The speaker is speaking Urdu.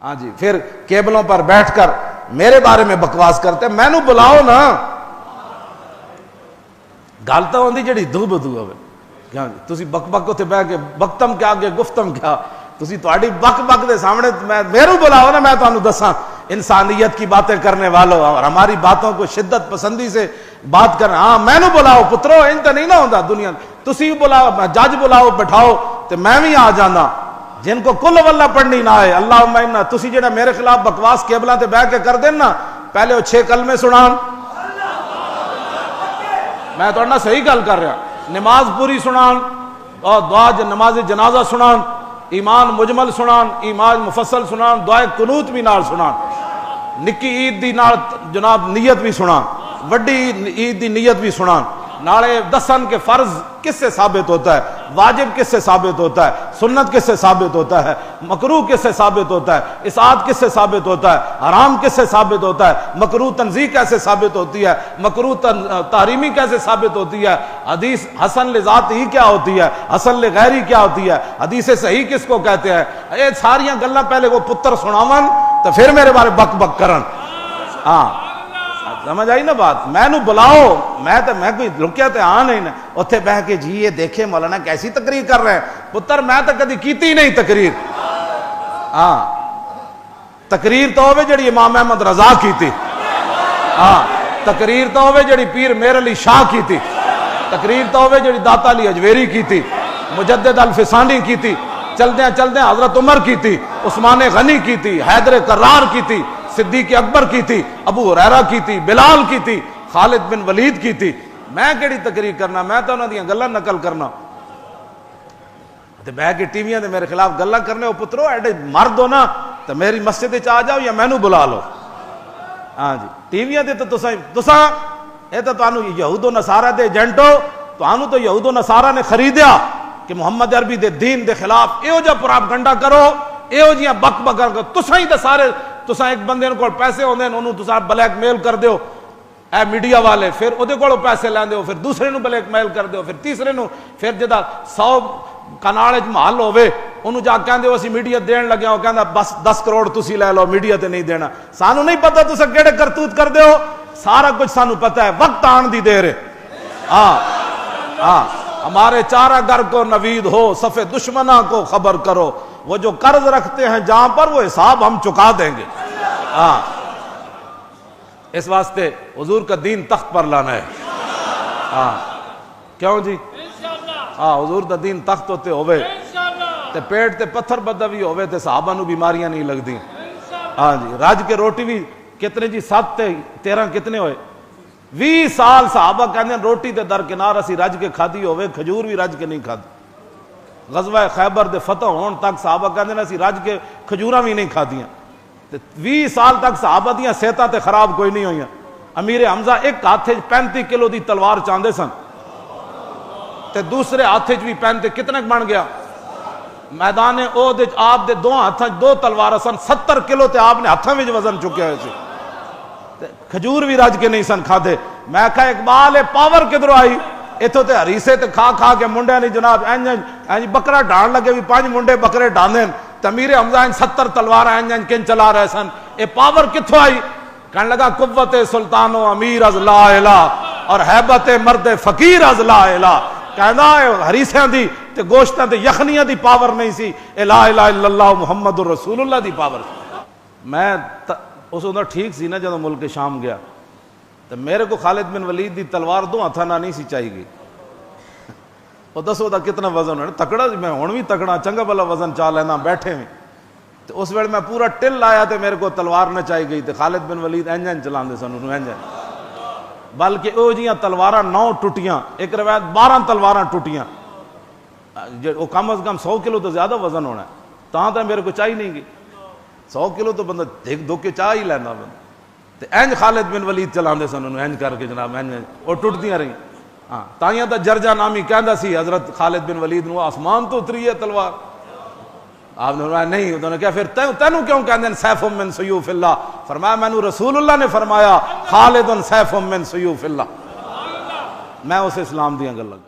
ہاں جی، پھر کیبلوں پر بیٹھ کر میرے بارے میں بکواس کرتے، میں نو بلاؤ نا، گل تو ہوندی جڑی دو بدو ہوے، کیا تسی بک بک اتنے بہ کے بکتم کیا کہ گفتم کیا، تسی تہاڈی بک بک دے سامنے میرے بلاؤ نا، میں تانوں دساں انسانیت کی باتیں کرنے والوں اور ہماری باتوں کو شدت پسندی سے بات کرنا. ہاں میں نو بلاؤ پترو، ان تے نہیں نہ ہوندا دنیا، تسی بلاؤ، جج بلاؤ بٹھاؤ تے میں بھی آ جانا. جن کو کل واللہ پڑھنی نہ آئے، اللہم انا، تسی جڑا میرے خلاف بکواس کیبلاں تے بیٹھ کے کر دین نا، پہلے وہ 6 کلمے سنان، میں تو نہ صحیح گل کر رہا، نماز پوری سنان اور دعا نماز جنازہ سنان، ایمان مجمل سنان، ایمان مفصل سنان، دعائے قنوت بھی نال سنان، نکی عید دی نال جناب نیت بھی سنان، وڈی عید دی نیت بھی سنان، نالے دسن کے فرض کس سے ثابت ہوتا ہے، واجب کس سے ثابت ہوتا ہے، سنت کس سے ثابت ہوتا ہے، مکروہ کس سے ثابت ہوتا ہے، اطاعت کس سے ثابت ہوتا ہے، حرام کس سے ثابت ہوتا ہے، مکروہ تنزیہ کیسے ثابت ہوتی ہے، مکروہ تحریمی کیسے ثابت ہوتی ہے، حدیث حسن لذات ہی کیا ہوتی ہے، حسن لغیری کیا ہوتی ہے، حدیث صحیح کس کو کہتے ہیں، یہ ساریاں گلاں پہلے وہ پتر سناون تو پھر میرے بارے بک بک کرن. ہاں سمجھ آئی نا بات، میں نو بلاؤ، میں کوئی رکیا تے آ نہیں نا اتنے بہ کے جی یہ دیکھے مولانا کیسی تقریر کر رہے ہیں، پتر میں تو کدی کیتی نہیں تقریر. ہاں تقریر تو ہوئے جڑی امام احمد رضا کی تھی، ہاں تقریر تو ہوئے جڑی پیر میر علی شاہ کی تھی، تقریر تو ہوئے جڑی داتا علی اجویری کی تھی، مجدد الفسانی کی تھی، چلدیں چلدیں حضرت عمر کی تھی، عثمان غنی کی تھی، حیدر کرار کی تھی، صدیق اکبر کی تھی، ابو ہریرہ کی تھی، بلال کی تھی، خالد بن ولید کی تھی. میں کیڑی تقریر کرنا، میں تو انہاں دیاں گلاں نقل کرنا تے بہ کے ٹی ویاں تے میرے خلاف گلاں کرنے. او پترو ایڈے مرد ہو نا تے میری مسجد وچ آ جاؤ یا مینوں بلا لو. ہاں جی ٹی ویاں تے تو تساں اے تو تانوں یہود و نصارہ دے ایجنٹ ہو، تانوں تو یہود و نصارہ نے خریدیا کہ محمد عربی دے دین دے خلاف ایہو جا پراپگنڈا کرو، ایہو جیاں بک بک کرو. تساں ہی تے سارے، تساں ایک بندے کول پیسے ہوندے نے انہوں تساں بلیک میل کر دیو، اے میڈیا والے، پھر اودے کولوں پیسے لیندے ہو، پھر دوسرے نو بلیک میل کر دیو، پھر تیسرے نو، پھر جدا 100 کنال وچ محل ہوے انہوں جا کہندے ہو اسی میڈیا دین لگے ہو، کہندا بس 10 کروڑ تسی لے لو، میڈیا تے نہیں دینا. سانو نہیں پتہ تساں کیڑے کرتوت کر دیو، سارا کچھ سانو پتہ ہے، وقت آن دی دیر ہے. ہاں ہاں ہمارے چارہ گر کو نوید ہو، صف دشمناں کو خبر کرو، وہ جو قرض رکھتے ہیں جہاں پر وہ حساب ہم چکا دیں گے. ہاں اس واسطے حضور کا دین تخت پر لانا ہے. ہاں کیوں جی؟ ہاں حضور دا دین تخت ہوتے ہوئے تے پیٹ تے پتھر بدوی ہوئے تے صحابہ نو بیماریاں نہیں لگ دی. ہاں جی راج کے روٹی بھی کتنے جی 7 تے 13 کتنے ہوئے 20 سال صحابہ کہندے روٹی تے درکنار اسی رج کے کھادی ہوئے، کھجور بھی رج کے نہیں کھادی. غزوہ خیبر دے فتح ہون تک صحابہ کہندے اسی رج کے کھجوراں بھی نہیں کھادیاں. 20 سال تک صحابہ دیاں صحتاں تے خراب کوئی نہیں ہوئیاں. امیر حمزہ ایک ہاتھ 35 کلو دی تلوار چاندے سن تے دوسرے ہاتھ بھی 35 کتنے بن گیا. میدان احد وچ آپ دے 2 ہاتھاں 2 تلوار سن، 70 کلو تے آپ نے ہاتھاں وچ وزن چکے ہوئے سی، کھجور بھی رج کے نہیں سن کھادے. میں کہا اقبال پاور کدھروں آئی؟ اتھوں تے ہریسے تے کھا کھا کے منڈے نہیں جناب اینج بکرا ڈھان لگے بھی 5 منڈے بکرے ڈاندے. امیر حمزہ 70 تلوار اینج کن چلا رہے سن. اے پاور کتھوں آئی؟ کہنے لگا قوت سلطان و امیر از لا الہ اور حیبت مرد فقیر از لا الہ. کہنا ہریسیاں دی تے گوشتاں تے یخنیاں دی پاور نہیں سی، اے لا الہ الا اللہ محمد الرسول اللہ دی پاور. میں اس وقت ٹھیک سی نا جدوں ملک شام گیا تو میرے کو خالد بن ولید دی تلوار 2 ہاتھاں نہ نہیں سی چاہیے گئی. وہ دسو دا کتنا وزن ہے، تکڑا میں ہن بھی تکڑا چنگا بلا وزن چا لینا بیٹھے میں. تو اس ویلے میں پورا ٹل لایا تے میرے کو تلوار نہ چاہیے گئی تے خالد بن ولید انجن چلاندے سن انہوں انجن، بلکہ او جیاں تلواراں 9 ٹوٹیاں، ایک روایت 12 تلواراں ٹوٹیاں. وہ کم از کم 100 کلو تو زیادہ وزن ہونا ہے، تاں تے میرے کو چاہیے نہیں گئی. 100 کلو تو بندہ ایک دو کے چاہ ہی لینا بندہ. تے اینج خالد بن ولید چلاندے سن انہوں اینج کر کے جناب اینج اور ٹوٹدیاں رہی. ہاں تائیاں تا جرجا نامی کہندا سی حضرت خالد بن ولید نو آسمان تو اتری ہے تلوار. آپ نے فرمایا نہیں، انہوں نے کہا پھر تینوں کیوں کہندے ہیں سیف من سیوف اللہ؟ فرمایا میں نو رسول اللہ نے فرمایا خالد سیف من سیوف اللہ. میں اسے اسلام دیاں گلاں